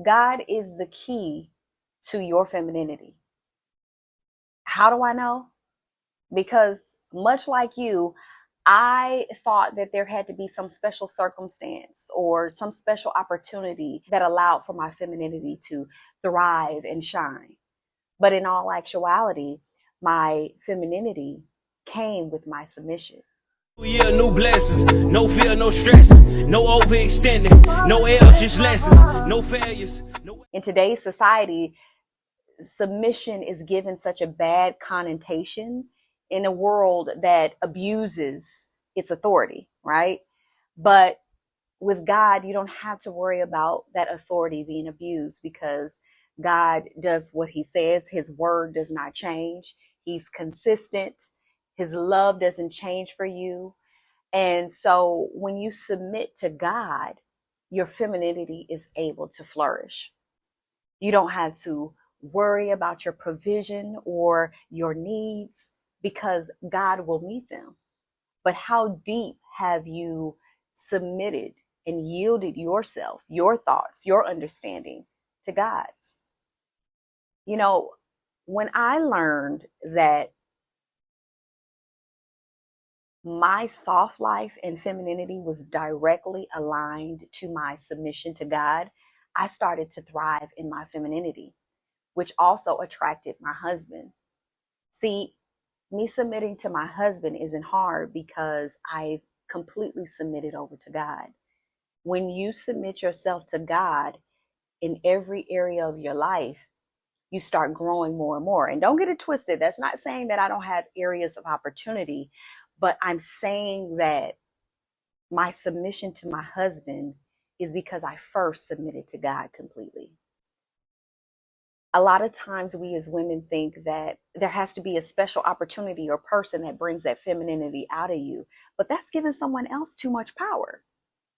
God is the key to your femininity. How do I know? Because much like you, I thought that there had to be some special circumstance or some special opportunity that allowed for my femininity to thrive and shine. But in all actuality, my femininity came with my submission. Yeah, new blessings, no fear, no stress, no overextending, no L's, just lessons, no failures. In today's society, submission is given such a bad connotation in a world that abuses its authority, right? But with God, you don't have to worry about that authority being abused because God does what he says. His word does not change. He's consistent. His love doesn't change for you. And so when you submit to God, your femininity is able to flourish. You don't have to worry about your provision or your needs because God will meet them. But how deep have you submitted and yielded yourself, your thoughts, your understanding to God's? You know, when I learned that my soft life and femininity was directly aligned to my submission to God, I started to thrive in my femininity, which also attracted my husband. See, me submitting to my husband isn't hard because I've completely submitted over to God. When you submit yourself to God in every area of your life, you start growing more and more. And don't get it twisted. That's not saying that I don't have areas of opportunity, but I'm saying that my submission to my husband is because I first submitted to God completely. A lot of times we as women think that there has to be a special opportunity or person that brings that femininity out of you, but that's giving someone else too much power.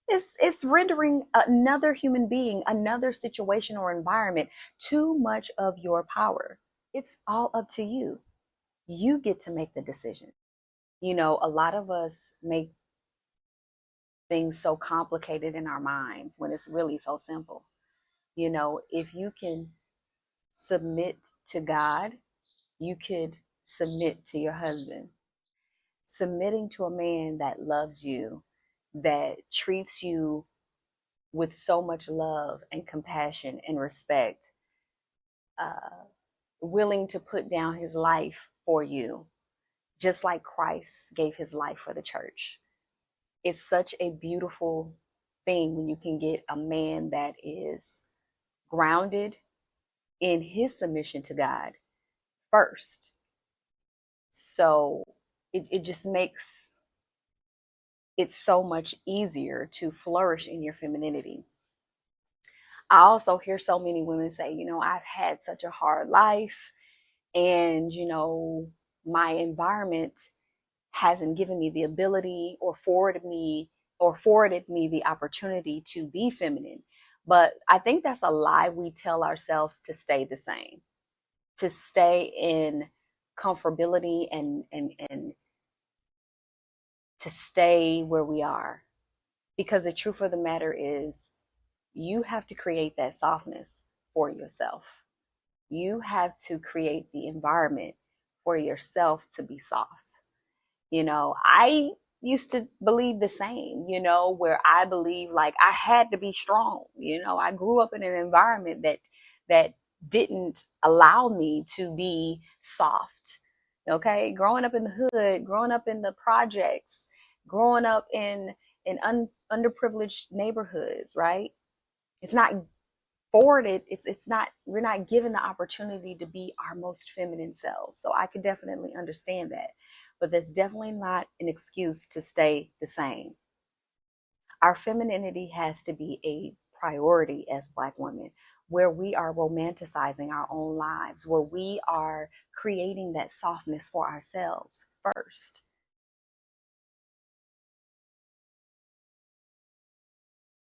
It's rendering another human being, another situation or environment too much of your power. It's all up to you. You get to make the decision. You know, a lot of us make things so complicated in our minds when it's really so simple. You know, if you can submit to God, you could submit to your husband. Submitting to a man that loves you, that treats you with so much love and compassion and respect, uh, willing to put down his life for you, just like Christ gave his life for the church. It's such a beautiful thing when you can get a man that is grounded in his submission to God first. So it just makes it so much easier to flourish in your femininity. I also hear so many women say, you know, I've had such a hard life and, you know, my environment hasn't given me the ability or forwarded me the opportunity to be feminine. But I think that's a lie we tell ourselves to stay the same, to stay in comfortability and to stay where we are. Because the truth of the matter is you have to create that softness for yourself. You have to create the environment for yourself to be soft. You know, I used to believe the same, you know, where I believe like I had to be strong. You know, I grew up in an environment that didn't allow me to be soft. Okay, growing up in the hood, growing up in the projects, growing up in underprivileged neighborhoods, right? It's not forwarded. It's not. We're not given the opportunity to be our most feminine selves. So I could definitely understand that, but that's definitely not an excuse to stay the same. Our femininity has to be a priority as Black women, where we are romanticizing our own lives, where we are creating that softness for ourselves first.